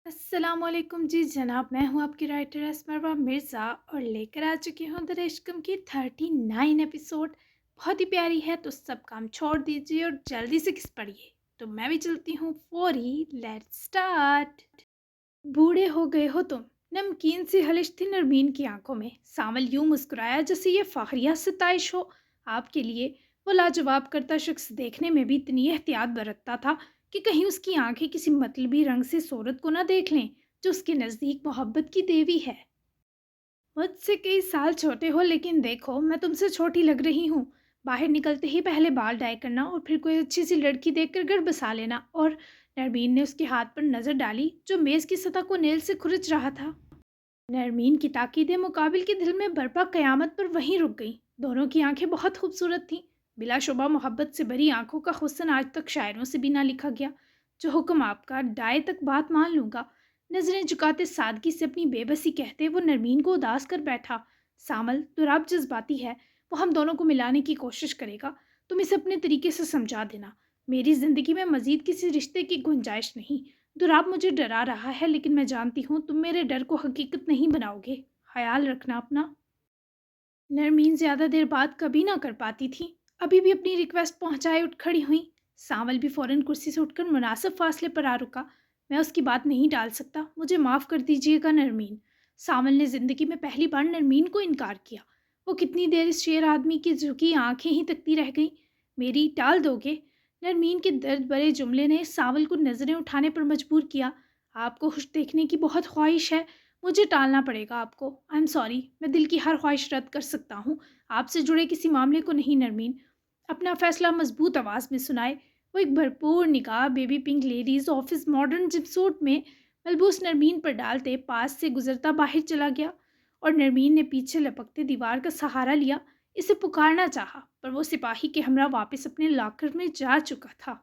السلام علیکم جی جناب، میں ہوں آپ کی رائٹر اسمروا مرزا اور لے کر آ چکی ہوں درشکم کی 39 ایپیسوڈ۔ بہت ہی پیاری ہے تو سب کام چھوڑ دیجیے اور جلدی سے کس پڑھیے تو میں بھی چلتی ہوں فوری۔ Late start. بوڑھے ہو گئے ہو تم، نمکین سی ہلش تھی نرمین کی آنکھوں میں۔ سامل یوں مسکرایا جیسے یہ فخریہ ستائش ہو آپ کے لیے۔ وہ لاجواب کرتا شخص دیکھنے میں بھی اتنی احتیاط برتتا تھا کہ کہیں اس کی آنکھیں کسی مطلبی رنگ سے صورت کو نہ دیکھ لیں جو اس کے نزدیک محبت کی دیوی ہے۔ مجھ سے کئی سال چھوٹے ہو لیکن دیکھو میں تم سے چھوٹی لگ رہی ہوں۔ باہر نکلتے ہی پہلے بال ڈائی کرنا اور پھر کوئی اچھی سی لڑکی دیکھ کر گھر بسا لینا۔ اور نرمین نے اس کے ہاتھ پر نظر ڈالی جو میز کی سطح کو نیل سے کھرچ رہا تھا۔ نرمین کی تاکیدیں مقابل کے دل میں برپا قیامت پر وہیں رک گئیں۔ دونوں کی آنکھیں بہت خوبصورت تھیں، بلا شبہ محبت سے بھری آنکھوں کا حسن آج تک شاعروں سے بھی نہ لکھا گیا۔ جو حکم آپ کا، ڈائے تک بات مان لوں گا، نظریں جھکاتے سادگی سے اپنی بے بسی کہتے وہ نرمین کو اداس کر بیٹھا۔ سامل دوراب جذباتی ہے، وہ ہم دونوں کو ملانے کی کوشش کرے گا، تم اسے اپنے طریقے سے سمجھا دینا۔ میری زندگی میں مزید کسی رشتے کی گنجائش نہیں۔ دوراب مجھے ڈرا رہا ہے لیکن میں جانتی ہوں تم میرے ڈر کو حقیقت نہیں بناؤ گے۔ خیال رکھنا اپنا۔ نرمین زیادہ دیر بات کبھی نہ کر پاتی تھی، ابھی بھی اپنی ریکویسٹ پہنچائے اٹھ کھڑی ہوئی۔ سامل بھی فوراً کرسی سے اٹھ کر مناسب فاصلے پر آ رکا۔ میں اس کی بات نہیں ٹال سکتا، مجھے معاف کر دیجیے گا نرمین۔ سامل نے زندگی میں پہلی بار نرمین کو انکار کیا۔ وہ کتنی دیر اس شیر آدمی کی جھکی آنکھیں ہی تکتی رہ گئیں۔ میری ٹال دو گے؟ نرمین کے درد بھرے جملے نے سامل کو نظریں اٹھانے پر مجبور کیا۔ آپ کو خوش دیکھنے کی بہت خواہش ہے، مجھے ٹالنا پڑے گا آپ کو۔ آئی ایم سوری، میں دل کی ہر خواہش رد کر سکتا ہوں، آپ سے جڑے کسی معاملے کو نہیں نرمین۔ اپنا فیصلہ مضبوط آواز میں سنائے۔ وہ ایک بھرپور نگاہ baby pink ladies office modern gym suit میں ملبوس نرمین پر ڈالتے پاس سے گزرتا باہر چلا گیا، اور نرمین نے پیچھے لپکتے دیوار کا سہارا لیا۔ اسے پکارنا چاہا پر وہ سپاہی کے ہمراہ واپس اپنے لاکر میں جا چکا تھا۔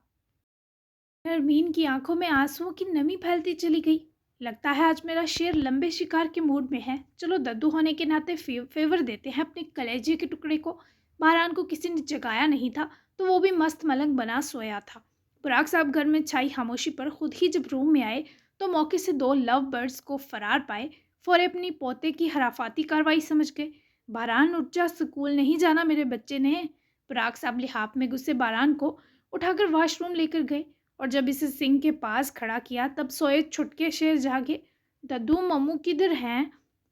نرمین کی آنکھوں میں آنسوؤں کی نمی پھیلتی چلی گئی۔ لگتا ہے آج میرا شیر لمبے شکار کے موڈ میں ہے، چلو ددو ہونے کے ناطے فیور دیتے ہیں اپنے کلیجے کے ٹکڑے کو۔ باران کو کسی نے جگایا نہیں تھا تو وہ بھی مست ملنگ بنا سویا تھا۔ براق صاحب گھر میں چھائی خاموشی پر خود ہی جب روم میں آئے تو موقع سے دو لو برڈز کو فرار پائے فورے اپنی پوتے کی حرافاتی کاروائی سمجھ گئے۔ باران اٹھ جا، سکول نہیں جانا میرے بچے نے۔ براق صاحب لحاف میں گھسے باران کو اٹھا کر واش روم لے کر گئے، اور جب اسے سنک کے پاس کھڑا کیا تب سوئے چھٹکے شیر جاگے۔ ددو ممو کدھر ہیں؟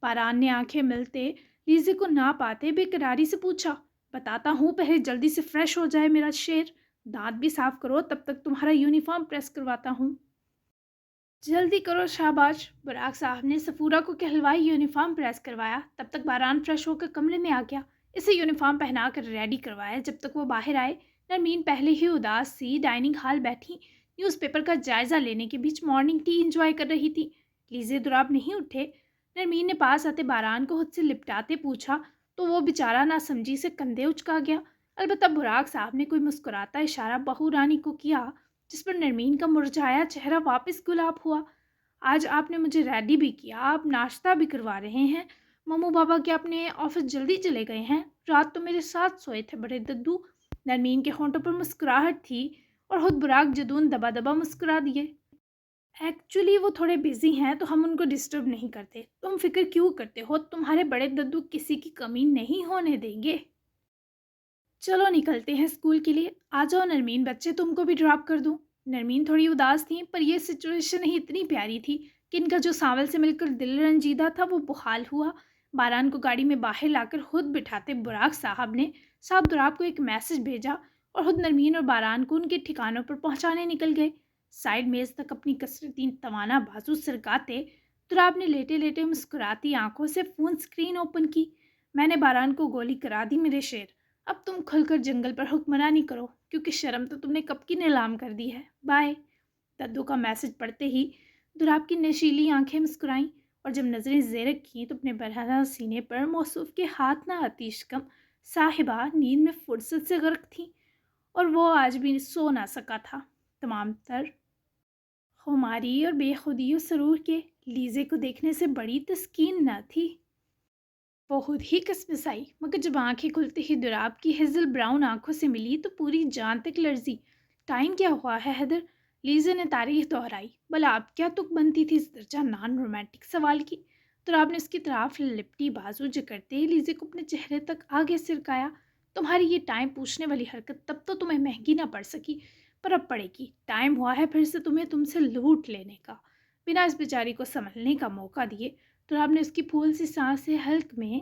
باران نے آنکھیں ملتے لیزے کو نہ پاتے بے قراری سے پوچھا۔ بتاتا ہوں، پہلے جلدی سے فریش ہو جائے میرا شیر، دانت بھی صاف کرو، تب تک تمہارا یونیفارم پریس کرواتا ہوں۔ جلدی کرو شاباش۔ براق صاحب نے سفورہ کو کہلوائی یونیفارم پریس کروایا، تب تک باران فریش ہو کر کمرے میں آ گیا۔ اسے یونیفارم پہنا کر ریڈی کروایا جب تک وہ باہر آئے۔ نرمین پہلے ہی اداس سی ڈائننگ ہال بیٹھی نیوز پیپر کا جائزہ لینے کے بیچ مارننگ ٹی انجوائے کر رہی تھی۔ لیزے دوراب نہیں اٹھے؟ نرمین نے پاس آتے باران کو خود سے لپٹاتے پوچھا تو وہ بیچارہ نہ سمجھی سے کندھے اچکا گیا۔ البتہ براق صاحب نے کوئی مسکراتا اشارہ بہو رانی کو کیا جس پر نرمین کا مرجھایا چہرہ واپس گلاب ہوا۔ آج آپ نے مجھے ریڈی بھی کیا، آپ ناشتہ بھی کروا رہے ہیں۔ ممو بابا کیا اپنے آفس جلدی چلے گئے ہیں؟ رات تو میرے ساتھ سوئے تھے بڑے ددو۔ نرمین کے ہونٹوں پر مسکراہٹ تھی اور خود براق جدون دبا دبا مسکرا دیے۔ ایکچولی وہ تھوڑے بیزی ہیں تو ہم ان کو ڈسٹرب نہیں کرتے، تم فکر کیوں کرتے ہو، تمہارے بڑے ددو کسی کی کمی نہیں ہونے دیں گے۔ چلو نکلتے ہیں اسکول کے لیے، آ جاؤ نرمین بچے تم کو بھی ڈراپ کر دوں۔ نرمین تھوڑی اداس تھیں پر یہ سچویشن ہی اتنی پیاری تھی کہ ان کا جو ساول سے مل کر دل رنجیدہ تھا وہ بحال ہوا۔ باران کو گاڑی میں باہر لا کر خود بٹھاتے براق صاحب نے صاحب دوراب کو ایک میسج بھیجا اور خود نرمین اور باران کو ان کے ٹھکانوں پر پہنچانے نکل گئے۔ سائڈ میز تک اپنی کثرتی توانا بازو سرکاتے دوراب نے لیٹے لیٹے مسکراتی آنکھوں سے فون اسکرین اوپن کی۔ میں نے باران کو گولی کرا دی میرے شیر، اب تم کھل کر جنگل پر حکمرانی کرو کیونکہ شرم تو تم نے کب کی نیلام کر دی ہے، بائے۔ ددو کا میسج پڑھتے ہی دوراب کی نشیلی آنکھیں مسکرائیں اور جب نظریں زیرک کیں تو اپنے برہنہ سینے پر موصوف کے ہاتھ نہ آتیش کم صاحبہ نیند میں فرصت سے غرق تھیں اور وہ آج بھی سو نہ سکا تھا۔ تمام تر خماری اور بے خودی و سرور کے لیزے کو دیکھنے سے بڑی تسکین نہ تھی۔ وہ خود ہی کسمس آئی مگر جب آنکھیں کھلتے ہی دوراب کی ہیزل براؤن آنکھوں سے ملی تو پوری جان تک لرزی۔ ٹائم کیا ہوا ہے حیدر؟ لیزے نے تاریخ دہرائی. بھلا اب کیا تک بنتی تھی اس درجہ نان رومانٹک سوال کی؟ تو آپ نے اس کی طرف لپٹی بازو جکڑتے ہی لیزے کو اپنے چہرے تک آگے سرکایا. تمہاری یہ ٹائم پوچھنے والی حرکت تب تو تمہیں مہنگی نہ پڑ سکی، پر اب پڑے گی. ٹائم ہوا ہے پھر سے تم سے لوٹ لینے کا. بنا اس بیچاری کو سنبھلنے کا موقع دیے تو آپ نے اس کی پھول سی سانسیں حلق میں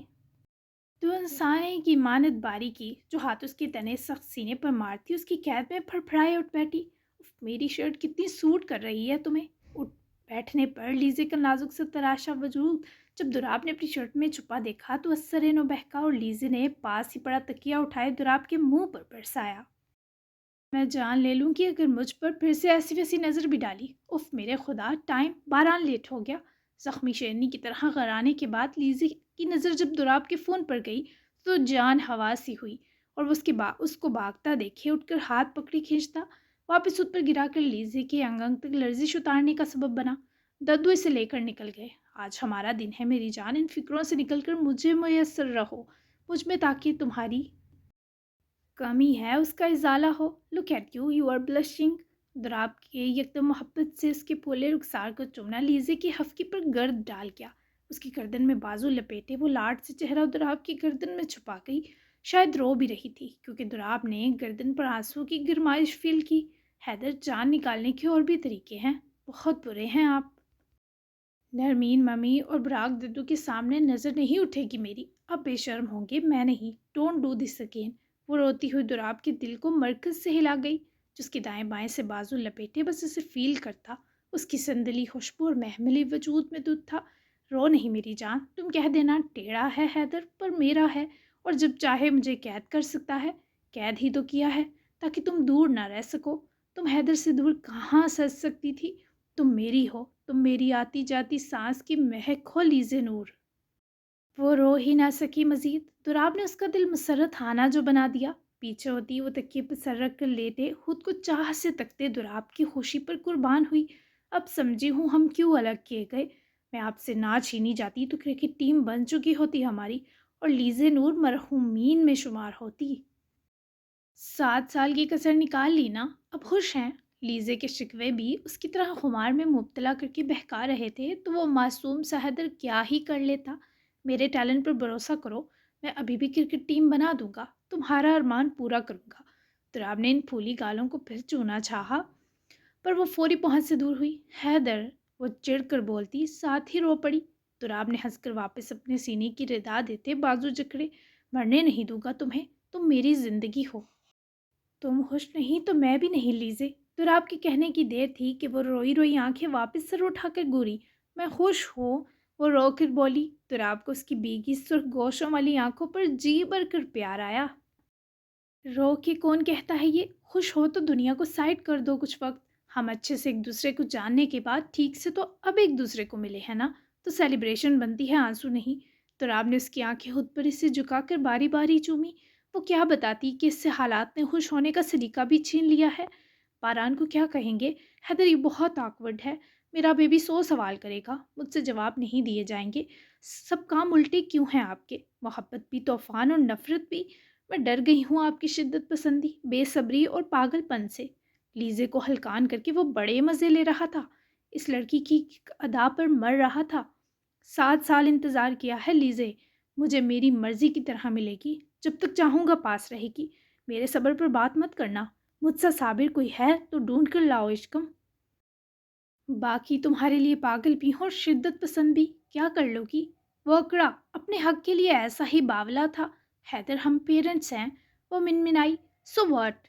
تو انسانے کی مانت باری کی جو ہاتھ اس کے تنے سخت سینے پر مارتی اس کی قید میں پھڑ پھڑائے اٹھ بیٹھی. اف، میری شرٹ کتنی سوٹ کر رہی ہے تمہیں. اٹھ بیٹھنے پر لیزے کا نازک سے تراشا وجود جب دوراب نے اپنی شرٹ میں چھپا دیکھا تو اثر نو بہکا اور لیزے نے پاس ہی پڑا تکیا اٹھائے دوراب کے منہ پر برسایا. میں جان لے لوں کہ اگر مجھ پر پھر سے ایسی ویسی نظر بھی ڈالی. اف میرے خدا، ٹائم باران لیٹ ہو گیا. زخمی شیرنی کی طرح غرانے کے بعد لیزی کی نظر جب دوراب کے فون پر گئی تو جان ہوا سی ہوئی اور وہ اس کو بھاگتا دیکھے اٹھ کر ہاتھ پکڑی کھینچتا واپس اس پر گرا کر لیزی کے انگ انگ تک لرزش اتارنے کا سبب بنا. ددو اسے لے کر نکل گئے. آج ہمارا دن ہے میری جان، ان فکروں سے نکل کر مجھے میسر رہو مجھ میں تاکہ تمہاری کمی ہے اس کا ازالہ ہو. Look at you, you are blushing. Darab کے یکدم محبت سے اس کے پھولے رخسار کو چومنا لیزے کی ہفکی پر گرد ڈال گیا. اس کی گردن میں بازو لپیٹے وہ لاڈ سے چہرہ دراب کی گردن میں چھپا گئی. شاید رو بھی رہی تھی کیونکہ دراب نے گردن پر آنسو کی گرمائش فیل کی. حیدر، جان نکالنے کے اور بھی طریقے ہیں، بہت برے ہیں آپ. نرمین ممی اور براق ددو کے سامنے نظر نہیں اٹھے گی میری. اب بے شرم ہوں گے، میں نہیں. Don't do this again. وہ روتی ہوئی دراب کے دل کو مرکز سے ہلا گئی. جس کے دائیں بائیں سے بازو لپیٹے بس اسے فیل کرتا. اس کی سندلی خوشبو اور محملی وجود میں دودھ تھا. رو نہیں میری جان. تم کہہ دینا ٹیڑھا ہے حیدر پر میرا ہے، اور جب چاہے مجھے قید کر سکتا ہے. قید ہی تو کیا ہے تاکہ تم دور نہ رہ سکو. تم حیدر سے دور کہاں سج سکتی تھی؟ تم میری ہو، تم میری آتی جاتی سانس کی مہک ہو لیزے نور. وہ رو ہی نہ سکی مزید. دراب نے اس کا دل مسرت خانہ جو بنا دیا. پیچھے ہوتی وہ تکیے پر سر رکھ کر لیٹے خود کو چاہ سے تکتے دراب کی خوشی پر قربان ہوئی. اب سمجھی ہوں ہم کیوں الگ کیے گئے. میں آپ سے نہ چھینی جاتی تو کرکٹ ٹیم بن چکی ہوتی ہماری، اور لیزے نور مرحومین میں شمار ہوتی. 7 سال کی کسر نکال لی نا، اب خوش ہیں. لیزے کے شکوے بھی اس کی طرح خمار میں مبتلا کر کے بہکا رہے تھے تو وہ معصوم سا حیدر کیا ہی کر لیتا. میرے ٹیلنٹ پر بھروسہ کرو، میں ابھی بھی کرکٹ ٹیم بنا دوں گا، تمہارا ارمان پورا کروں گا. دراب نے ان پھولی گالوں کو پھر چونا چاہا پر وہ فوری پہنچ سے دور ہوئی. حیدر، وہ چڑھ کر بولتی ساتھ ہی رو پڑی. دراب نے ہنس کر واپس اپنے سینے کی ردا دیتے بازو جکڑے. مرنے نہیں دوں گا تمہیں، تم میری زندگی ہو. تم خوش نہیں تو میں بھی نہیں لیزے. دراب کے کہنے کی دیر تھی کہ وہ روئی روئی آنکھیں واپس سر اٹھا کر گوری. میں خوش ہوں، وہ رو کر بولی. دراب کو اس کی بیگی سرخ گوشوں والی آنکھوں پر جی بھر کر پیار آیا. رو کے کون کہتا ہے یہ؟ خوش ہو تو دنیا کو سائڈ کر دو کچھ وقت. ہم اچھے سے ایک دوسرے کو جاننے کے بعد ٹھیک سے تو اب ایک دوسرے کو ملے ہیں نا، تو سیلیبریشن بنتی ہے، آنسو نہیں. دراب نے اس کی آنکھیں خود پر اسے جھکا کر باری باری چومی. وہ کیا بتاتی کہ اس سے حالات نے خوش ہونے کا سلیقہ بھی چھین لیا ہے. باران کو کیا کہیں گے؟ حیدر، یہ بہت آکورڈ ہے. میرا بیبی 100 سوال کرے گا، مجھ سے جواب نہیں دیے جائیں گے. سب کام الٹے کیوں ہیں آپ کے؟ محبت بھی، طوفان اور نفرت بھی. میں ڈر گئی ہوں آپ کی شدت پسندی، بے صبری اور پاگل پن سے. لیزے کو ہلکان کر کے وہ بڑے مزے لے رہا تھا. اس لڑکی کی ادا پر مر رہا تھا. 7 سال انتظار کیا ہے لیزے. مجھے میری مرضی کی طرح ملے گی، جب تک چاہوں گا پاس رہے گی. میرے صبر پر بات مت کرنا. مجھ سے صابر کوئی ہے تو ڈھونڈ کر لاؤ عشقم. باقی تمہارے لیے پاگل بھی ہوں اور شدت پسند بھی، کیا کر لو گی؟ وہ اکڑا. اپنے حق کے لیے ایسا ہی باولا تھا. حیدر، ہم پیرنٹس ہیں. وہ منمنائی. So what?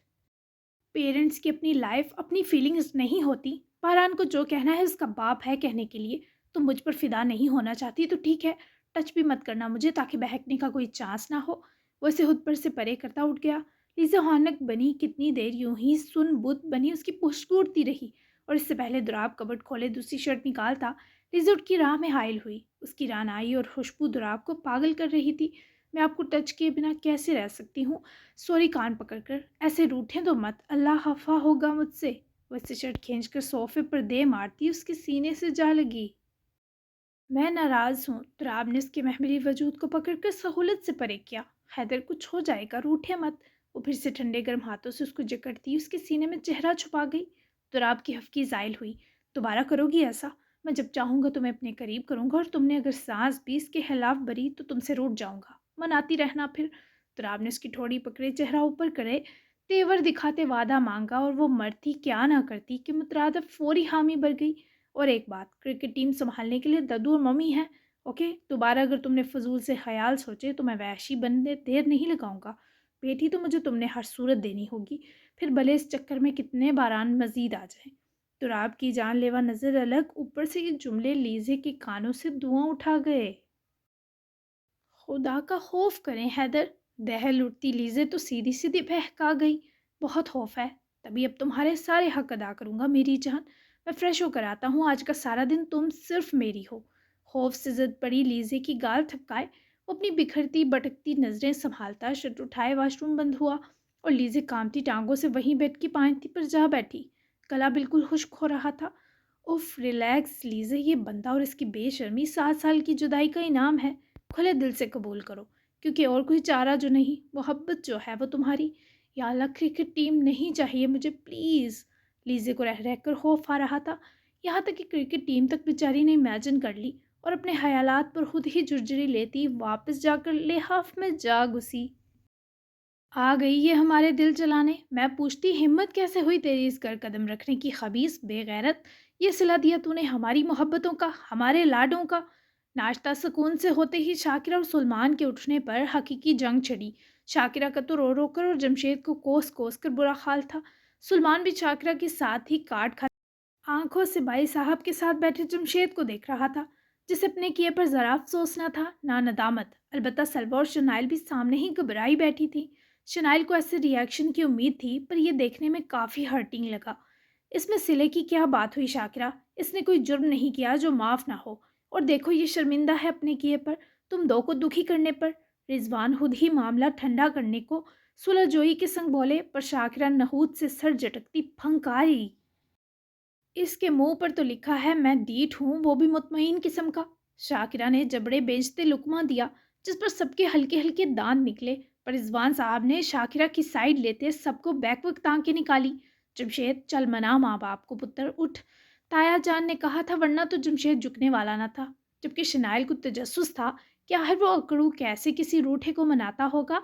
پیرنٹس کی اپنی لائف، اپنی فیلنگز نہیں ہوتی. باران کو جو کہنا ہے اس کا باپ ہے کہنے کے لیے. تم مجھ پر فدا نہیں ہونا چاہتی تو ٹھیک ہے، ٹچ بھی مت کرنا مجھے تاکہ بہکنے کا کوئی چانس نہ ہو. وہ اسے خود پر سے پرے کرتا اٹھ گیا. لیزا ہانک بنی کتنی دیر یوں ہی سن بت بنی اس کی پشت ٹوٹتی رہی، اور اس سے پہلے دراب کبٹ کھولے دوسری شرٹ نکالتا لیزا اٹھ کی راہ میں حائل ہوئی. اس کی رانائی اور خوشبو دراب کو پاگل کر رہی تھی. میں آپ کو ٹچ کیے بنا کیسے رہ سکتی ہوں؟ سوری، کان پکڑ کر ایسے روٹھیں تو مت، اللہ خفا ہوگا مجھ سے. وہ اس سے شرٹ کھینچ کر صوفے پر دے مارتی اس کے سینے سے جا لگی. میں ناراض ہوں. دراب نے اس کے محملی وجود کو پکڑ کر سہولت سے پرے کیا. حیدر، کچھ ہو جائے گا، روٹھے مت. وہ پھر سے ٹھنڈے گرم ہاتھوں سے اس کو جکڑتی اس کے سینے میں چہرہ چھپا گئی. تراب کی ہفکی زائل ہوئی. دوبارہ کرو گی ایسا؟ میں جب چاہوں گا تمہیں اپنے قریب کروں گا، اور تم نے اگر سانس بھی اس کے خلاف بری تو تم سے روٹ جاؤں گا. مناتی رہنا پھر. تراب نے اس کی ٹھوڑی پکڑے، چہرہ اوپر کرے، تیور دکھاتے وعدہ مانگا، اور وہ مرتی کیا نہ کرتی کہ مترادف فوری حامی بھر گئی. اور ایک بات، کرکٹ ٹیم سنبھالنے کے لیے ددو اور ممی ہیں. اوکے، دوبارہ اگر تم نے فضول سے خیال سوچے تو میں وحشی بننے دیر نہیں لگاؤں گا. بیٹی تو مجھے تم نے ہر صورت دینی ہوگی، پھر بھلے اس چکر میں کتنے باران مزید آ جائیں. تراب کی جان لیوا نظر الگ، اوپر سے یہ جملے لیزے کے کانوں سے دھواں اٹھا گئے. خدا کا خوف کریں حیدر. دہل اٹھتی لیزے تو سیدھی سیدھی بہکا گئی. بہت خوف ہے. تبھی اب تمہارے سارے حق ادا کروں گا میری جان. میں فریش ہو کر آتا ہوں، آج کا سارا دن تم صرف میری ہو. خوف سے زد پڑی لیزے کی گال تھپکائے وہ اپنی بکھرتی بٹکتی نظریں سنبھالتا شٹ اٹھائے واش روم بند ہوا، اور لیزے کامتی ٹانگوں سے وہیں بیٹھ کی پائنتی پر جا بیٹھی. گلا بالکل خشک ہو رہا تھا. اف ریلیکس لیزے، یہ بندہ اور اس کی بے شرمی 7 سال کی جدائی کا انعام ہے. کھلے دل سے قبول کرو، کیونکہ اور کوئی چارہ جو نہیں، محبت جو ہے وہ تمہاری. یا اللہ، کرکٹ ٹیم نہیں چاہیے مجھے پلیز. لیزے کو رہ رہ کر خوف آ رہا تھا، یہاں تک کہ کرکٹ ٹیم تک بیچاری نے امیجن کر لی، اور اپنے خیالات پر خود ہی جرجری لیتی واپس جا کر لحاف میں جا گھسی. آ گئی یہ ہمارے دل چلانے. میں پوچھتی ہمت کیسے ہوئی تیری اس گھر قدم رکھنے کی، خبیث بے غیرت. یہ صلہ دیا تو نے ہماری محبتوں کا، ہمارے لاڈوں کا. ناشتہ سکون سے ہوتے ہی شاکرہ اور سلمان کے اٹھنے پر حقیقی جنگ چھڑی. شاکرہ کا تو رو رو کر اور جمشید کو کوس کوس کر برا حال تھا. سلمان بھی شاکرہ کے ساتھ ہی کاٹ کھا آنکھوں سے بائی صاحب کے ساتھ بیٹھے جمشید کو دیکھ رہا تھا، جسے اپنے کیے پر ذرا افسوس نہ تھا نہ ندامت. البتہ سلوا اور شنائل بھی سامنے ہی گھبرائی بیٹھی تھی. شنائل کو ایسے ری ایکشن کی امید تھی، پر یہ دیکھنے میں کافی ہرٹنگ لگا. اس میں صلے کی کیا بات ہوئی شاکرہ؟ اس نے کوئی جرم نہیں کیا جو معاف نہ ہو. اور دیکھو یہ شرمندہ ہے اپنے کیے پر، تم دو کو دکھی کرنے پر. رضوان خود ہی معاملہ ٹھنڈا کرنے کو صلح جوئی کے سنگ بولے، پر شاکرہ نحوت سے سر جھٹکتی پھنکاری. اس کے منہ پر تو لکھا ہے میں ڈیٹ ہوں، وہ بھی مطمئن قسم کا. شاکرہ نے جبڑے بیچتے لقمہ دیا، جس پر سب کے ہلکے ہلکے دانت نکلے، پر رضوان صاحب نے شاکرہ کی سائیڈ لیتے سب کو بیک وقت ٹانکیں نکالی. جمشید چل منا ماں باپ کو، پتر اٹھ. تایا جان نے کہا تھا، ورنہ تو جمشید جھکنے والا نہ تھا، جبکہ شنائل کو تجسس تھا کہ آخر وہ اکڑو کیسے کسی روٹھے کو مناتا ہوگا.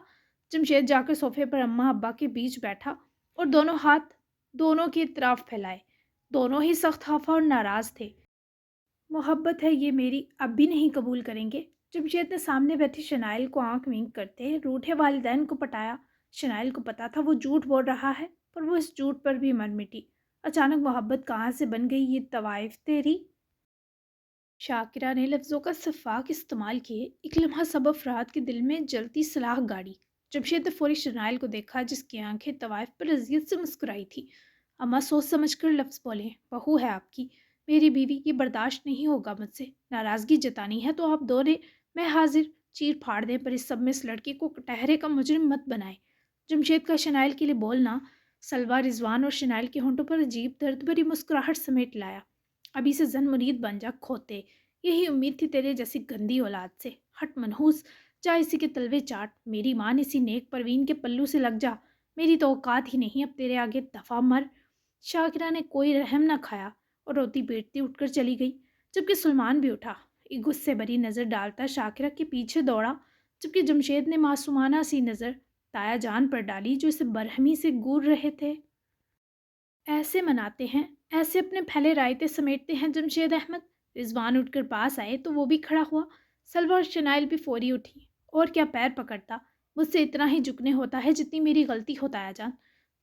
جمشید جا کر صوفے پر اماں ابا کے بیچ بیٹھا اور دونوں ہاتھ دونوں کی طرف پھیلائے. دونوں ہی سخت خفا اور ناراض تھے. محبت ہے یہ میری، اب بھی نہیں قبول کریں گے. جمشید نے سامنے بیٹھی شنائل کو آنکھ ونک کرتے روٹھے والدین کو پٹایا. شنائل کو پتا تھا وہ جھوٹ بول رہا ہے، پر وہ اس جھوٹ پر بھی مر مٹی. اچانک محبت کہاں سے بن گئی یہ طوائف تیری؟ شاکرہ نے لفظوں کا سفاک استعمال کیے. ایک لمحہ سب افراد کے دل میں جلتی سلاخ گاڑی. جمشید نے فوری شنائل کو دیکھا، جس کی آنکھیں طوائف پر اذیت سے مسکرائی تھی. اماں سوچ سمجھ کر لفظ بولیں، بہو ہے آپ کی، میری بیوی، یہ برداشت نہیں ہوگا مجھ سے. ناراضگی جتانی ہے تو آپ دو نے، میں حاضر. چیر پھاڑ دیں، پر اس سب میں اس لڑکی کو کٹہرے کا مجرم مت بنائیں. جمشید کا شنائل کے لیے بولنا سلوا رضوان اور شنائل کے ہونٹوں پر عجیب درد بھری مسکراہٹ سمیٹ لایا. ابھی سے زن مرید بن جا کھوتے، یہی امید تھی تیرے جیسی گندی اولاد سے. ہٹ منحوس، جا اسی کے تلوے چاٹ. میری ماں نے اسی نیک پروین کے پلو سے لگ جا. میری تو اوقات ہی نہیں اب تیرے آگے، دفعہ مر. شاکرہ نے کوئی رحم نہ کھایا اور روتی پیٹتی اٹھ کر چلی گئی، جبکہ سلمان بھی اٹھا. ایک غصے بری نظر ڈالتا شاکرہ کے پیچھے دوڑا، جبکہ جمشید نے معصومانہ سی نظر تایا جان پر ڈالی، جو اسے برہمی سے گور رہے تھے. ایسے مناتے ہیں، ایسے اپنے پھیلے رائتے سمیٹتے ہیں جمشید احمد. رضوان اٹھ کر پاس آئے تو وہ بھی کھڑا ہوا. سلوا اور شنائل بھی فوری اٹھی. اور کیا پیر پکڑتا، مجھ سے اتنا ہی جھکنے ہوتا ہے جتنی میری غلطی ہوتا ہے جان.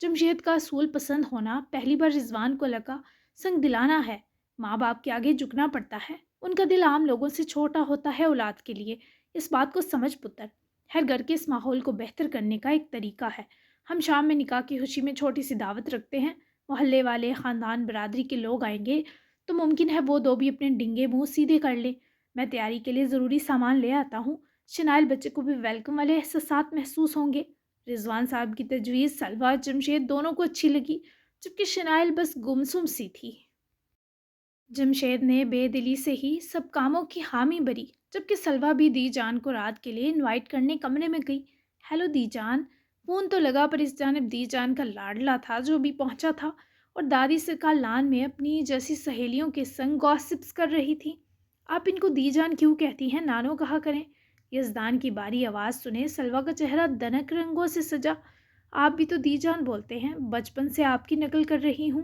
جمشید کا اصول پسند ہونا پہلی بار رضوان کو لگا سنگ دلانا ہے. ماں باپ کے آگے جھکنا پڑتا ہے، ان کا دل عام لوگوں سے چھوٹا ہوتا ہے اولاد کے لیے. اس بات کو سمجھ پتر. ہر گھر کے اس ماحول کو بہتر کرنے کا ایک طریقہ ہے. ہم شام میں نکاح کی خوشی میں چھوٹی سی دعوت رکھتے ہیں. محلے والے، خاندان، برادری کے لوگ آئیں گے تو ممکن ہے وہ دو بھی اپنے ڈنگے منہ سیدھے کر لیں. میں تیاری کے لیے ضروری سامان لے آتا ہوں. شنائل بچے کو بھی ویلکم والے احساسات محسوس ہوں گے. رضوان صاحب کی تجویز سلوا جمشید دونوں کو اچھی لگی، جبکہ شنائل بس گمسم سی تھی. جمشید نے بے دلی سے ہی سب کاموں کی حامی بری، جبکہ سلوا بھی دی جان کو رات کے لیے انوائٹ کرنے کمرے میں گئی. ہیلو دی جان. فون تو لگا، پر اس جانب دی جان کا لاڈلا تھا جو بھی پہنچا تھا، اور دادی سرکار لان میں اپنی جیسی سہیلیوں کے سنگ گاسپس کر رہی تھی۔ آپ ان کو دی جان کیوں کہتی ہیں؟ نانو کہا کریں۔ یزدان کی باری آواز سنے سلوا کا چہرہ دنک رنگوں سے سجا۔ آپ بھی تو دی جان بولتے ہیں، بچپن سے آپ کی نقل کر رہی ہوں۔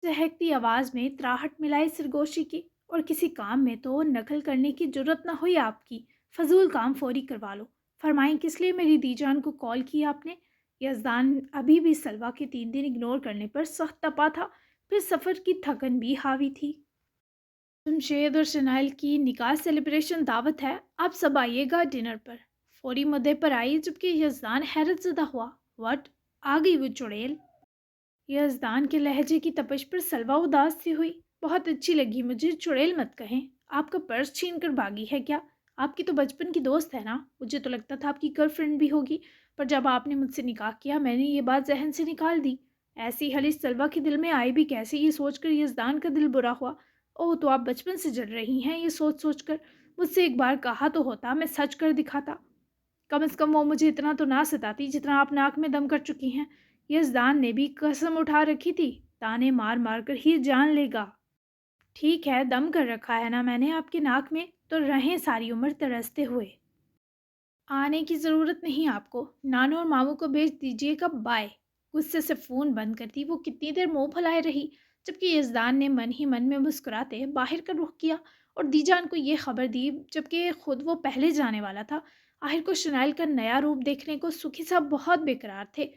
چہکتی آواز میں تراہٹ ملائی سرگوشی کی۔ اور کسی کام میں تو نقل کرنے کی جرت نہ ہوئی آپ کی، فضول کام فوری کروا لو۔ فرمائیں کس لیے میری دی جان کو کال کیا آپ نے؟ یزدان ابھی بھی سلوا کے 3 دن اگنور کرنے پر سخت تپا تھا، پھر سفر کی تھکن بھی حاوی تھی۔ جمشید اور شنائل کی نکاح سیلیبریشن دعوت ہے، آپ سب آئیے گا ڈنر پر۔ فوری مدعے پر آئی، جبکہ یزدان حیرت زدہ ہوا۔ وٹ؟ آ گئی وہ چڑیل؟ یزدان کے لہجے کی تپش پر سلوا اداس سی ہوئی۔ بہت اچھی لگی مجھے، چڑیل مت کہیں۔ آپ کا پرس چھین کر بھاگی ہے کیا؟ آپ کی تو بچپن کی دوست ہے نا، مجھے تو لگتا تھا آپ کی گرل فرینڈ بھی ہوگی، پر جب آپ نے مجھ سے نکاح کیا میں نے یہ بات ذہن سے نکال دی۔ ایسی خلش سلوا کے دل میں آئی بھی کیسے، یہ سوچ کر یزدان کا دل برا ہوا۔ اوہ، تو آپ بچپن سے جل رہی ہیں یہ سوچ کر؟ مجھ سے ایک بار کہا تو ہوتا، میں سچ کر دکھاتا۔ کم از کم وہ مجھے اتنا تو نہ ستاتی جتنا آپ ناک میں دم کر چکی ہیں۔ یزدان نے بھی قسم اٹھا رکھی تھی، تانے مار مار کر ہی جان لے گا۔ ٹھیک ہے، دم کر رکھا ہے نا میں نے آپ کے ناک میں، تو رہیں ساری عمر ترستے ہوئے۔ آنے کی ضرورت نہیں آپ کو، نانو اور ماموں کو بھیج دیجیے گا، بائے۔ غصے سے فون بند کرتی وہ کتنی دیر منہ پھلائے رہی، جبکہ یزدان نے من ہی من میں مسکراتے باہر کا رخ کیا اور دی جان کو یہ خبر دی، جبکہ خود وہ پہلے جانے والا تھا۔ آخر کو شنائل کا نیا روپ دیکھنے کو سکھی صاحب بہت بےقرار تھے۔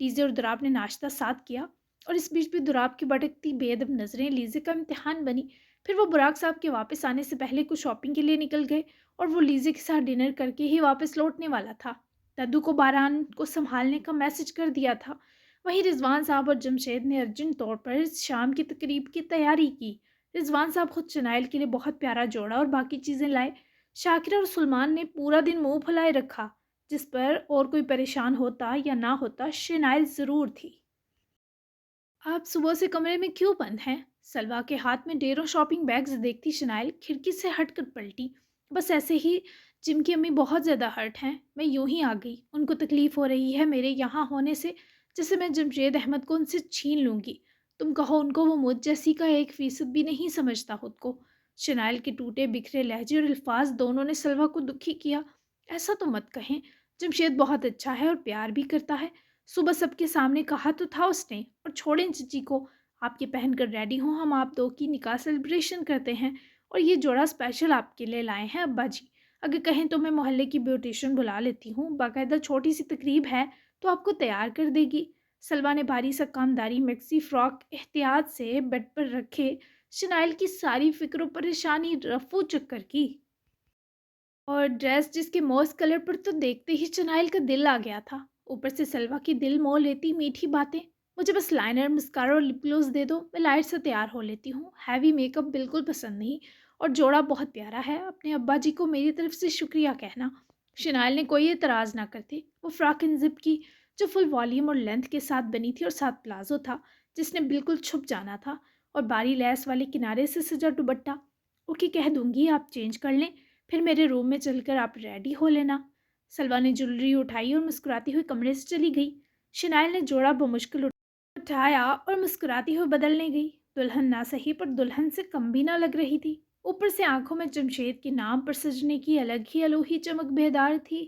لیزے اور دراب نے ناشتہ ساتھ کیا، اور اس بیچ بھی دراب کی بھٹکتی بے ادب نظریں لیزے کا امتحان بنی۔ پھر وہ براق صاحب کے واپس آنے سے پہلے کچھ شاپنگ کے لیے نکل گئے، اور وہ لیزے کے ساتھ ڈنر کر کے ہی واپس لوٹنے والا تھا۔ ددو کو باران کو سنبھالنے کا میسج کر دیا تھا۔ وہیں رضوان صاحب اور جمشید نے ارجنٹ طور پر شام کی تقریب کی تیاری کی۔ رضوان صاحب خود شنائل کے لیے بہت پیارا جوڑا اور باقی چیزیں لائے۔ شاکرہ اور سلمان نے پورا دن منہ پھلائے رکھا، جس پر اور کوئی پریشان ہوتا یا نہ ہوتا شنائل ضرور تھی۔ آپ صبح سے کمرے میں کیوں بند ہیں؟ سلوا کے ہاتھ میں ڈھیروں شاپنگ بیگز دیکھتی شنائل کھڑکی سے ہٹ کر پلٹی۔ بس ایسے ہی، جم کی امی بہت زیادہ ہرٹ ہیں، میں یوں ہی آ گئی۔ ان کو تکلیف ہو رہی ہے میرے یہاں ہونے سے، جیسے میں جمشید احمد کو ان سے چھین لوں گی۔ تم کہو ان کو، وہ مجھ جیسی کا 1% بھی نہیں سمجھتا خود کو۔ شنائل کے ٹوٹے بکھرے لہجے اور الفاظ دونوں نے سلوا کو دکھی کیا۔ ایسا تو مت کہیں، جمشید بہت اچھا ہے اور پیار بھی کرتا ہے۔ صبح سب کے سامنے کہا تو تھا اس نے۔ اور چھوڑیں چچی کو، آپ یہ پہن کر ریڈی ہوں، ہم آپ دو کی نکاح سیلیبریشن کرتے ہیں، اور یہ جوڑا اسپیشل آپ کے لیے لائے ہیں ابا جی۔ اگر کہیں تو میں محلے کی بیوٹیشین بلا لیتی ہوں، باقاعدہ چھوٹی سی تقریب ہے تو آپ کو تیار کر دے گی۔ سلوا نے بھاری سا کامداری میکسی فراک احتیاط سے بیڈ پر رکھے شنائل کی ساری فکر و پریشانی رفو چکر کی، اور ڈریس جس کے موز کلر پر تو دیکھتے ہی شنائل کا دل آ گیا تھا۔ اوپر سے سلوا کی دل مو لیتی میٹھی باتیں۔ مجھے بس لائنر، مسکارا اور لپ گلوز دے دو، میں لائٹ سے تیار ہو لیتی ہوں۔ ہیوی میک اپ بالکل پسند نہیں، اور جوڑا بہت پیارا ہے، اپنے ابا جی کو میری طرف سے شکریہ کہنا۔ شنائل نے کوئی اعتراض نہ کرتے وہ فراک ان زپ کی، جو فل والیوم اور لینتھ کے ساتھ بنی تھی، اور ساتھ پلازو تھا جس نے بالکل چھپ جانا تھا، اور باری لیس والے کنارے سے سجا دوپٹہ۔ اوکے کہہ دوں گی، آپ چینج کر لیں، پھر میرے روم میں چل کر آپ ریڈی ہو لینا۔ سلوا نے جولری اٹھائی اور مسکراتی ہوئی کمرے سے چلی گئی۔ شنائل نے جوڑا بمشکل اٹھایا اور مسکراتی ہوئی بدلنے گئی۔ دلہن نہ سہی، پر دلہن سے کم بھی نہ لگ رہی تھی۔ اوپر سے آنکھوں میں جمشید کے نام پر سجنے کی الگ ہی الوہی چمک بیدار تھی۔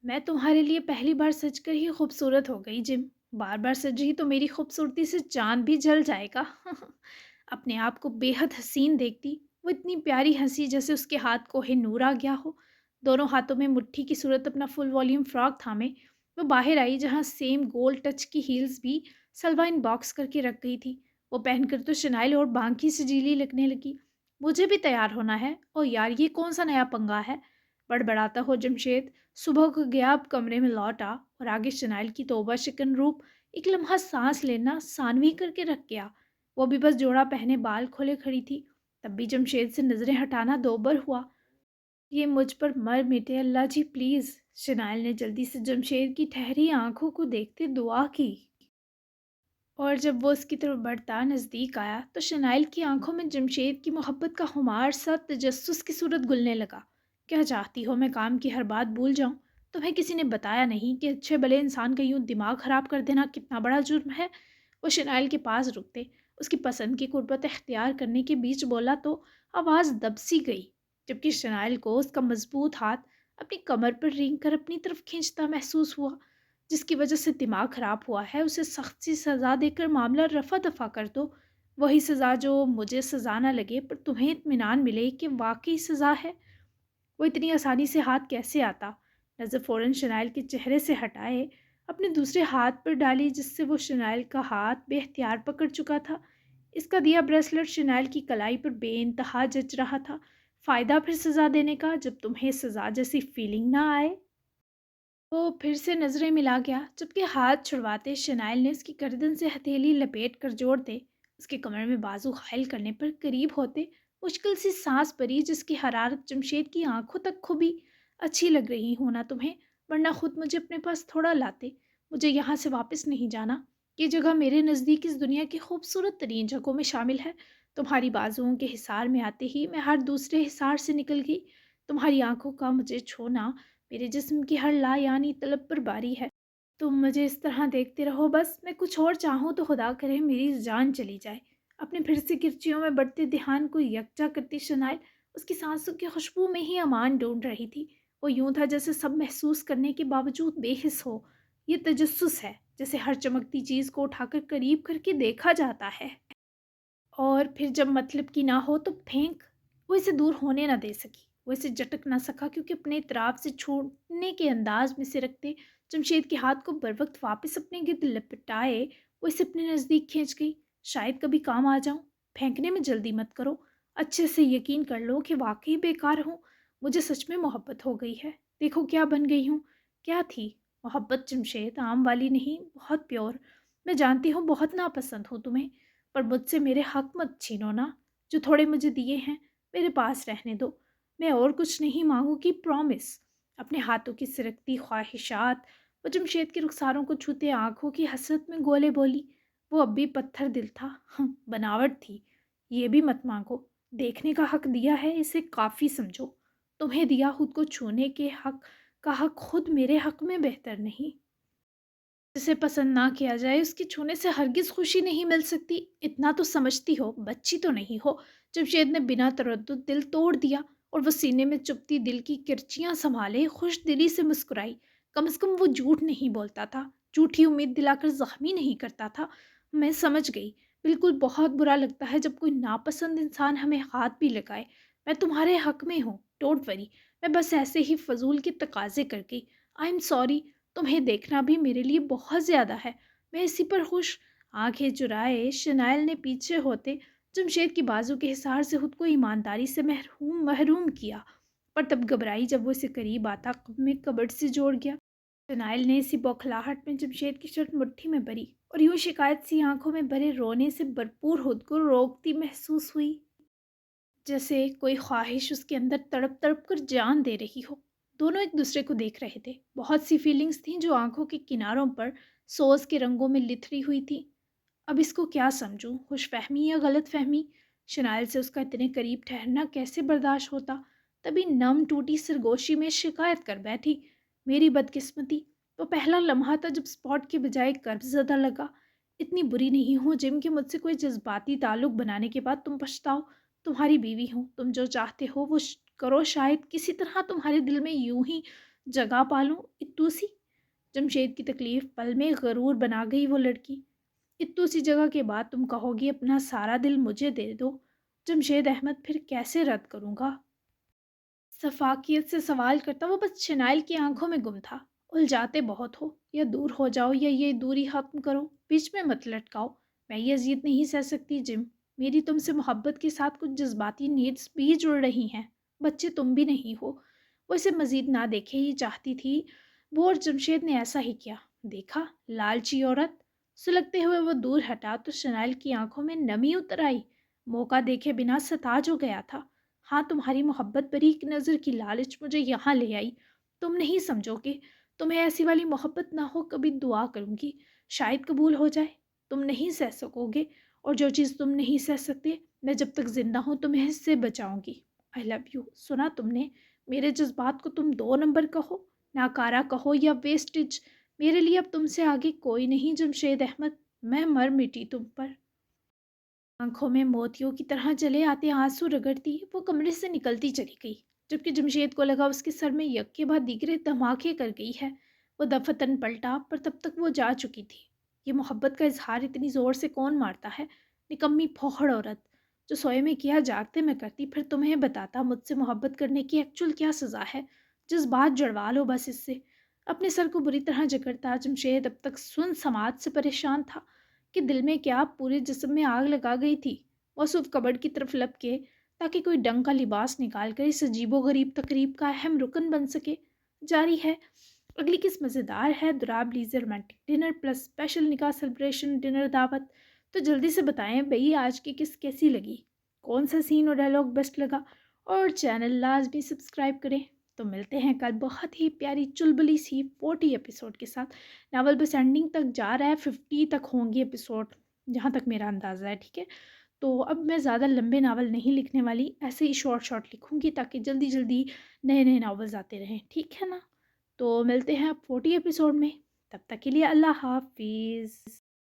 میں تمہارے لیے پہلی بار سج کر ہی خوبصورت ہو گئی جم، بار بار سجی تو میری خوبصورتی سے چاند بھی جل جائے گا۔ اپنے آپ کو بے حد حسین دیکھتی، وہ اتنی پیاری ہنسی جیسے اس کے ہاتھ کوہ نور آ گیا ہو۔ دونوں ہاتھوں میں مٹھی کی صورت اپنا فل والیوم فراک تھامے وہ باہر آئی، جہاں سیم گول ٹچ کی ہیلز بھی سلوا ان باکس کر کے رکھ گئی تھی۔ وہ پہن کر تو شنائل اور بانکی سجیلی لگنے لگی۔ مجھے بھی تیار ہونا ہے، اور یار یہ کون سا نیا پنگا ہے؟ بڑبڑاتا ہو جمشید صبح کو گیا، اب کمرے میں لوٹا اور آگے شنائل کی توبہ شکن روپ ایک لمحہ سانس لینا ثانوی کر کے رکھ گیا۔ وہ بھی بس جوڑا پہنے بال کھولے کھڑی تھی، تب بھی جمشید سے نظریں ہٹانا دوبر ہوا۔ یہ مجھ پر مر مٹے اللہ جی پلیز، شنائل نے جلدی سے جمشید کی ٹھہری آنکھوں کو دیکھتے دعا کی، اور جب وہ اس کی طرف بڑھتا نزدیک آیا تو شنائل کی آنکھوں میں جمشید کی محبت کا خمار سا تجسس کی صورت گلنے لگا۔ کیا چاہتی ہو میں کام کی ہر بات بھول جاؤں؟ تمہیں کسی نے بتایا نہیں کہ اچھے بھلے انسان کا یوں دماغ خراب کر دینا کتنا بڑا جرم ہے؟ وہ شنائل کے پاس رکتے، اس کی پسند کی قربت اختیار کرنے کے بیچ بولا تو آواز دب سی گئی، جبکہ شنائل کو اس کا مضبوط ہاتھ اپنی کمر پر رینگ کر اپنی طرف کھینچتا محسوس ہوا۔ جس کی وجہ سے دماغ خراب ہوا ہے اسے سخت سی سزا دے کر معاملہ رفع دفع کر دو، وہی سزا جو مجھے سزا نہ لگے پر تمہیں اطمینان ملے کہ واقعی سزا ہے۔ وہ اتنی آسانی سے ہاتھ کیسے آتا؟ نظر فوراً شنائل کے چہرے سے ہٹائے اپنے دوسرے ہاتھ پر ڈالی، جس سے وہ شنائل کا ہاتھ بے اختیار پکڑ چکا تھا۔ اس کا دیا بریسلٹ شنائل کی کلائی پر بے انتہا جچ رہا تھا۔ فائدہ پھر سزا دینے کا جب تمہیں سزا جیسی فیلنگ نہ آئے؟ وہ پھر سے نظریں ملا گیا، جبکہ ہاتھ چھڑواتے شنائل نے اس کی گردن سے ہتھیلی لپیٹ کر جوڑ دے، اس کے کمر میں بازو حائل کرنے پر قریب ہوتے مشکل سی سانس بھری، جس کی حرارت جمشید کی آنکھوں تک کھبی۔ اچھی لگ رہی ہوں نا تمہیں، ورنہ خود مجھے اپنے پاس تھوڑا لاتے۔ مجھے یہاں سے واپس نہیں جانا، یہ جگہ میرے نزدیک اس دنیا کی خوبصورت ترین جگہوں میں شامل ہے۔ تمہاری بازوؤں کے حصار میں آتے ہی میں ہر دوسرے حصار سے نکل گئی۔ تمہاری آنکھوں کا مجھے چھونا میرے جسم کی ہر لا یعنی طلب پر باری ہے۔ تم مجھے اس طرح دیکھتے رہو بس، میں کچھ اور چاہوں تو خدا کرے میری جان چلی جائے۔ اپنے پھر سے کرچیوں میں بڑھتے دھیان کو یکجا کرتی شنائل اس کی سانسوں کی خوشبو میں ہی امان ڈھونڈ رہی تھی۔ وہ یوں تھا جیسے سب محسوس کرنے کے باوجود بے حس ہو۔ یہ تجسس ہے، جیسے ہر چمکتی چیز کو اٹھا کر قریب کر کے دیکھا جاتا ہے اور پھر جب مطلب کی نہ ہو تو پھینک۔ وہ اسے دور ہونے نہ دے سکی، وہ اسے جھٹک نہ سکا، کیونکہ اپنے اطراف سے چھوڑنے کے انداز میں سے رکھتے جمشید کے ہاتھ کو بر وقت واپس اپنے گرد لپٹائے وہ اسے اپنے نزدیک کھینچ گئی۔ شاید کبھی کام آ جاؤں، پھینکنے میں جلدی مت کرو، اچھے سے یقین کر لو کہ واقعی بیکار ہوں۔ مجھے سچ میں محبت ہو گئی ہے، دیکھو کیا بن گئی ہوں۔ کیا تھی محبت جمشید؟ عام والی نہیں، بہت پیور۔ میں جانتی ہوں بہت ناپسند ہوں تمہیں، پر مجھ سے میرے حق مت چھینو نا، جو تھوڑے مجھے دیے ہیں میرے پاس رہنے دو۔ میں اور کچھ نہیں مانگوں گی، پرومس۔ اپنے ہاتھوں کی سرکتی خواہشات وہ جمشید کے رخساروں کو چھوتے آنکھوں کی حسرت میں گولے بولی۔ وہ اب بھی پتھر دل تھا، بناوٹ تھی۔ یہ بھی مت مانگو، دیکھنے کا حق دیا ہے، اسے کافی سمجھو۔ تمہیں دیا خود کو چھونے کے حق کا حق خود میرے حق میں بہتر نہیں؟ جسے پسند نہ کیا جائے اس کے چھونے سے ہرگز خوشی نہیں مل سکتی، اتنا تو سمجھتی ہو، بچی تو نہیں ہو۔ جمشید نے بنا تردد دل توڑ دیا اور وہ سینے میں چپتی دل کی کرچیاں سنبھالے خوش دلی سے مسکرائی۔ کم از کم وہ جھوٹ نہیں بولتا تھا، جھوٹی امید دلا کر زخمی نہیں کرتا تھا۔ میں سمجھ گئی، بالکل بہت برا لگتا ہے جب کوئی ناپسند انسان ہمیں ہاتھ بھی لگائے۔ میں تمہارے حق میں ہوں، ڈونٹ وری، میں بس ایسے ہی فضول کے تقاضے کر گئی۔ آئی ایم سوری، تمہیں دیکھنا بھی میرے لیے بہت زیادہ ہے، میں اسی پر خوش۔ آنکھیں چرائے شنائل نے پیچھے ہوتے جمشید کی بازو کے حصار سے خود کو ایمانداری سے محروم کیا، پر تب گھبرائی جب وہ اسے قریب آتا میں کبڈ سے جوڑ گیا۔ شنائل نے اسی بوکھلاہٹ میں جمشید کی شرٹ مٹھی میں بھری اور یوں شکایت سی آنکھوں میں بھرے رونے سے بھرپور خود کو روکتی محسوس ہوئی، جیسے کوئی خواہش اس کے اندر تڑپ تڑپ کر جان دے رہی ہو۔ دونوں ایک دوسرے کو دیکھ رہے تھے، بہت سی فیلنگز تھیں جو آنکھوں کے کناروں پر سوز کے رنگوں میں لتھڑی ہوئی تھی۔ اب اس کو کیا سمجھوں، خوش فہمی یا غلط فہمی؟ شنائل سے اس کا اتنے قریب ٹھہرنا کیسے برداشت ہوتا؟ تبھی نم ٹوٹی سرگوشی میں شکایت کر بیٹھی، میری بدقسمتی، وہ پہلا لمحہ تھا جب سپاٹ کے بجائے قرب زدہ لگا۔ اتنی بری نہیں ہوں جم کہ مجھ سے کوئی جذباتی تعلق بنانے کے بعد تم پچھتاؤ۔ تمہاری بیوی ہوں، تم جو چاہتے ہو وہ کرو، شاید کسی طرح تمہارے دل میں یوں ہی جگہ پالوں۔ اتو سی جمشید کی تکلیف پل میں غرور بنا گئی وہ لڑکی۔ اتو سی جگہ کے بعد تم کہو گی اپنا سارا دل مجھے دے دو، جمشید احمد، پھر کیسے رد کروں گا؟ شفاقیت سے سوال کرتا وہ بس شنائل کی آنکھوں میں گم تھا۔ الجھاتے بہت ہو، یا دور ہو جاؤ یا یہ دوری ختم کرو، بیچ میں مت لٹکاؤ۔ میں یہ اذیت نہیں سہ سکتی جم، میری تم سے محبت کے ساتھ کچھ جذباتی نیڈز بھی جڑ رہی ہیں، بچے تم بھی نہیں ہو۔ وہ اسے مزید نہ دیکھے ہی چاہتی تھی وہ، اور جمشید نے ایسا ہی کیا۔ دیکھا، لالچی عورت۔ سلگتے ہوئے وہ دور ہٹا تو شنائل کی آنکھوں میں نمی اتر آئی۔ موقع دیکھے بنا ساتاج ہو گیا تھا۔ ہاں، تمہاری محبت بری ایک نظر کی لالچ مجھے یہاں لے آئی۔ تم نہیں سمجھو گے، تمہیں ایسی والی محبت نہ ہو، کبھی دعا کروں گی شاید قبول ہو جائے۔ تم نہیں سہ سکو گے، اور جو چیز تم نہیں سہ سکتے میں جب تک زندہ ہوں تمہیں اس سے بچاؤں گی۔ آئی لو یو، سنا تم نے؟ میرے جذبات کو تم 2 نمبر کہو، ناکارہ کہو یا ویسٹیج، میرے لیے اب تم سے آگے کوئی نہیں جمشید احمد۔ میں مر مٹی تم پر۔ آنکھوں میں موتیوں کی طرح جلے آتے آنسو رگڑتی وہ کمرے سے نکلتی چلی گئی، جبکہ جمشید کو لگا اس کے سر میں یک کے بعد دیگرے دھماکے کر گئی ہے۔ وہ دفتن پلٹا پر تب تک وہ جا چکی تھی۔ یہ محبت کا اظہار اتنی زور سے کون مارتا ہے؟ نکمی پھوڑ عورت، جو سوئے میں کیا جاگتے میں کرتی، پھر تمہیں بتاتا مجھ سے محبت کرنے کی ایکچول کیا سزا ہے؟ جس بات جڑوا لو بس اس سے۔ اپنے سر کو بری طرح جکڑتا جمشید اب تک سن سماعت سے پریشان تھا کہ دل میں کیا پورے جسم میں آگ لگا گئی تھی۔ وہ صرف کبڈ کی طرف لپ کے تاکہ کوئی ڈنگ کا لباس نکال کر اس عجیب و غریب تقریب کا اہم رکن بن سکے۔ جاری ہے، اگلی قسط مزیدار ہے۔ Dorab laser romantic dinner plus special نکاح سیلیبریشن ڈنر دعوت۔ تو جلدی سے بتائیں بھئی آج کی قسط کیسی لگی، کون سا سین اور ڈائلاگ بیسٹ لگا، اور چینل لازمی سبسکرائب کریں۔ تو ملتے ہیں کل بہت ہی پیاری چلبلی سی 40 ایپیسوڈ کے ساتھ۔ ناول بس اینڈنگ تک جا رہا ہے، 50 تک ہوں گی ایپیسوڈ جہاں تک میرا اندازہ ہے، ٹھیک ہے؟ تو اب میں زیادہ لمبے ناول نہیں لکھنے والی، ایسے ہی شارٹ شارٹ لکھوں گی تاکہ جلدی جلدی نئے نئے ناولز آتے رہیں، ٹھیک ہے نا؟ تو ملتے ہیں اب 40 ایپیسوڈ میں، تب تک کے لیے اللہ حافظ۔